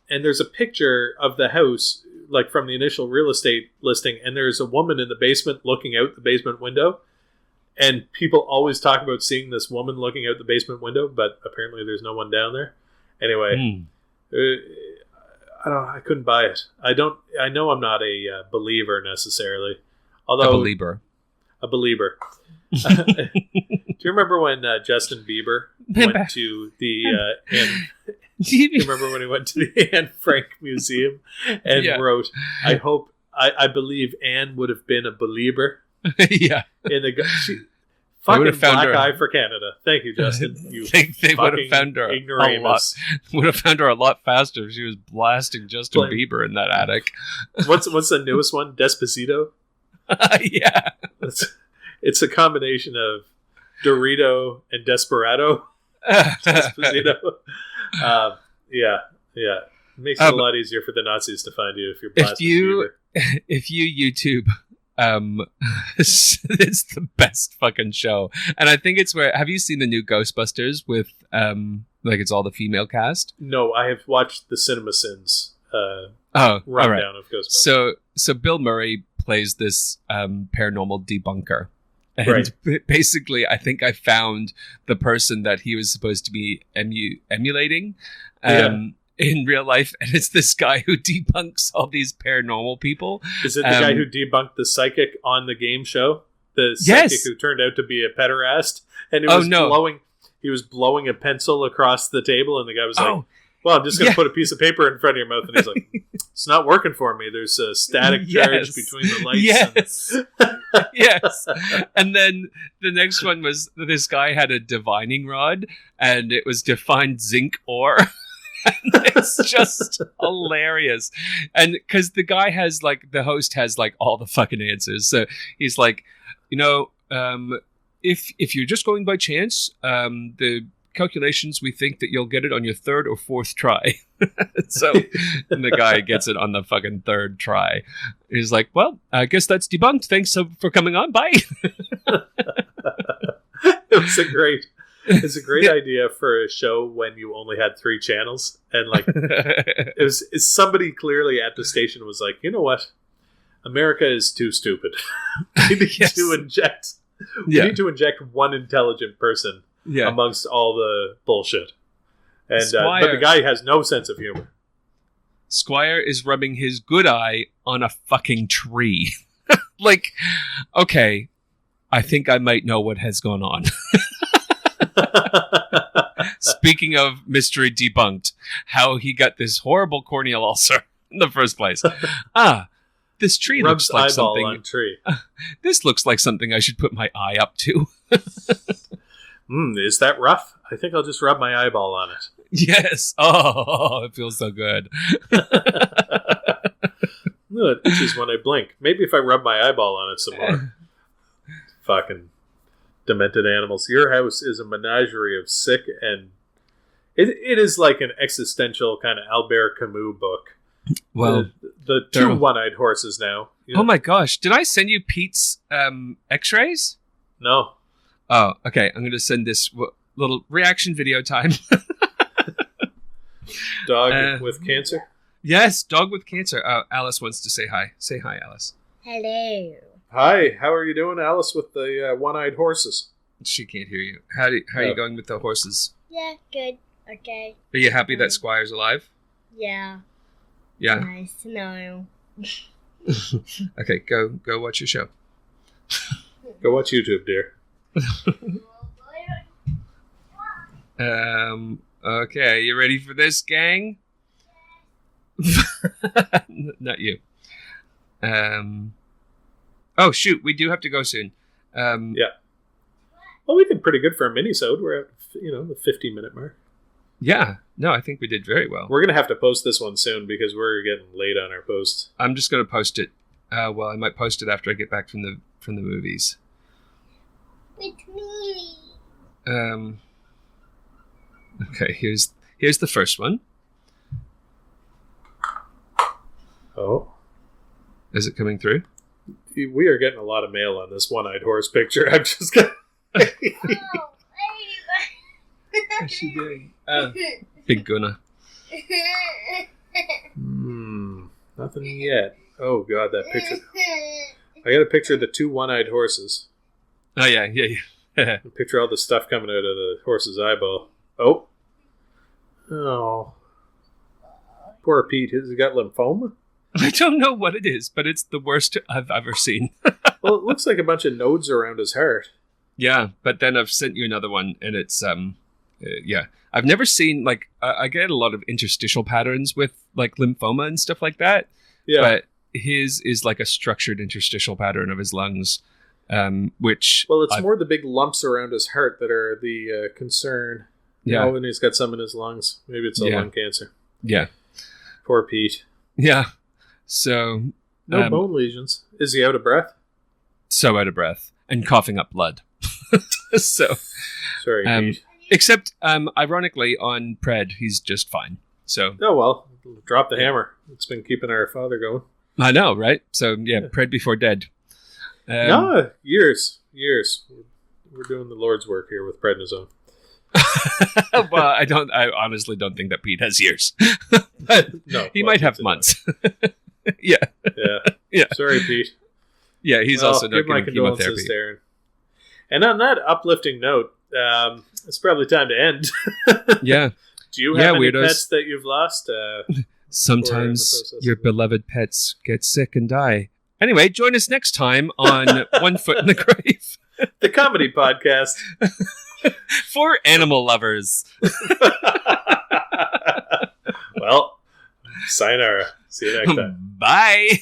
there's a picture of the house, like from the initial real estate listing, and there's a woman in the basement looking out the basement window. And people always talk about seeing this woman looking out the basement window, but apparently there's no one down there. Anyway, I couldn't buy it. I know I'm not a believer necessarily. Although a believer. Do you remember when Justin Bieber went to the do you remember when he went to the Anne Frank Museum and wrote, I believe Anne would have been a believer. Yeah. In the fucking black eye for Canada. Thank you, Justin. You they would have found her ignoramus. Would have found her a lot faster if she was blasting Justin Bieber in that attic. What's the newest one? Despacito? Yeah. It's a combination of Dorito and Desperado. Despacito. Yeah. It makes it a lot easier for the Nazis to find you if you're blasting Bieber. If you YouTube, it's the best fucking show. And I think it's have you seen the new Ghostbusters with, it's all the female cast? No, I have watched the CinemaSins rundown of Ghostbusters. So Bill Murray plays this paranormal debunker. And basically, I think I found the person that he was supposed to be emulating in real life. And it's this guy who debunks all these paranormal people. Is it the guy who debunked the psychic on the game show? The psychic who turned out to be a pederast? And he was blowing a pencil across the table. And the guy was like, well, I'm just going to put a piece of paper in front of your mouth. And he's like, it's not working for me. There's a static charge between the lights. Yes. Yes. And then the next one was this guy had a divining rod and it was defined zinc ore. And it's just hilarious. And because the guy has the host has all the fucking answers. So he's like, if you're just going by chance, the calculations, we think that you'll get it on your third or fourth try. And the guy gets it on the fucking third try. He's like, well, I guess that's debunked. Thanks for coming on. Bye. It's a great idea for a show when you only had 3 channels. And somebody clearly at the station was like, you know what? America is too stupid. We need to inject one intelligent person amongst all the bullshit. And but the guy has no sense of humor. Squire is rubbing his good eye on a fucking tree. Okay, I think I might know what has gone on. Speaking of mystery debunked, how he got this horrible corneal ulcer in the first place. This tree looks like something. On tree. This looks like something I should put my eye up to. Is that rough? I think I'll just rub my eyeball on it. Yes. Oh, it feels so good. No, it itches when I blink. Maybe if I rub my eyeball on it some more. Fucking demented animals. Your house is a menagerie of sick and... It is like an existential kind of Albert Camus book. Well, the 2 one-eyed horses now. Oh my gosh. Did I send you Pete's x-rays? No. Oh, okay. I'm going to send this little reaction video time. Dog with cancer? Yes, dog with cancer. Alice wants to say hi. Say hi, Alice. Hello. Hi, how are you doing, Alice, with the one-eyed horses? She can't hear you. How are you going with the horses? Yeah, good. Okay. Are you happy that Squire's alive? Yeah. Yeah. Nice to know. Okay, go watch your show. Go watch YouTube, dear. Okay, you ready for this, gang? Not you. Oh shoot, we do have to go soon. Yeah. Well, we did pretty good for a mini-sode. We're at, the 50-minute mark. Yeah. No, I think we did very well. We're going to have to post this one soon because we're getting late on our post. I'm just going to post it. Well, I might post it after I get back from the movies. It's me. Okay, here's the first one. Oh. Is it coming through? We are getting a lot of mail on this one-eyed horse picture. I'm just going to... What's she doing? Big Gunna. Nothing yet. Oh, God, that picture. I got a picture of the two one-eyed horses. Oh, yeah. Picture all the stuff coming out of the horse's eyeball. Oh. Poor Pete. Has he got lymphoma? I don't know what it is, but it's the worst I've ever seen. Well, it looks like a bunch of nodes around his heart. Yeah, but then I've sent you another one, and it's yeah. I've never seen I get a lot of interstitial patterns with like lymphoma and stuff like that. Yeah, but his is like a structured interstitial pattern of his lungs, which it's more the big lumps around his heart that are the concern. Yeah, and he's got some in his lungs. Maybe it's lung cancer. Yeah, poor Pete. Yeah, so no bone lesions. Is he out of breath? So out of breath and coughing up blood. So sorry, Pete. Except, ironically, on Pred, he's just fine. So drop the hammer. It's been keeping our father going. I know, right? So yeah. Pred before dead. No, years. We're doing the Lord's work here with prednisone. Well, I honestly don't think that Pete has years. But no, he might have months. Yeah. Sorry, Pete. Yeah, he's also not my getting condolences, chemotherapy. Darren. And on that uplifting note, it's probably time to end. Yeah. Do you have any weirdos. pets that you've lost? Sometimes your beloved pets get sick and die. Anyway, join us next time on One Foot in the Grave. The comedy podcast. For animal lovers. Well, sayonara. See you next time. Bye.